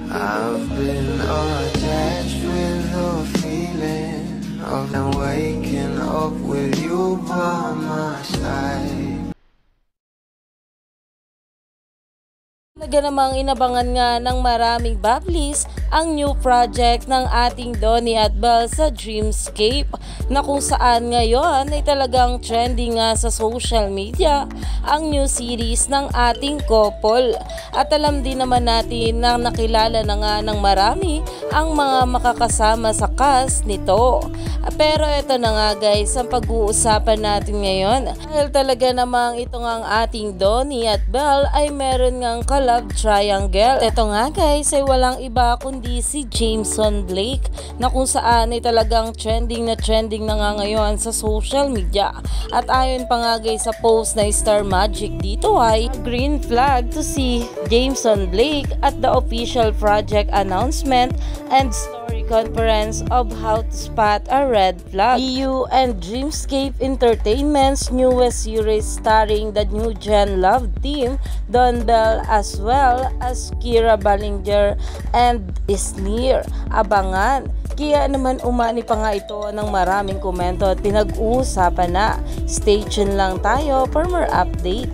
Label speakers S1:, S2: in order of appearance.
S1: I've been attached with the feeling of waking up with you by my side.
S2: Talaga namang inabangan nga ng maraming bablis ang new project ng ating Donnie at Belle sa Dreamscape, na kung saan ngayon ay talagang trending nga sa social media ang new series ng ating couple. At alam din naman natin na nakilala na nga ng marami ang mga makakasama sa cast nito. Pero ito na nga guys ang pag-uusapan natin ngayon, dahil talaga namang ito nga ang ating Donnie at Belle ay meron ngang love triangle. Ito nga guys ay walang iba kundi si Jameson Blake, na kung saan ay talagang trending na nga ngayon sa social media. At ayon pa nga guys sa post na Star Magic dito ay green flag to see Jameson Blake at the official project announcement and story conference of how to spot a red flag. EU and Dreamscape Entertainment's newest series starring the new Gen Love team, Don Bell as well as Kira Ballinger and Sneer. Abangan! Kaya naman umani pa nga ito ng maraming komento at pinag-uusapan na. Stay tuned lang tayo for more update.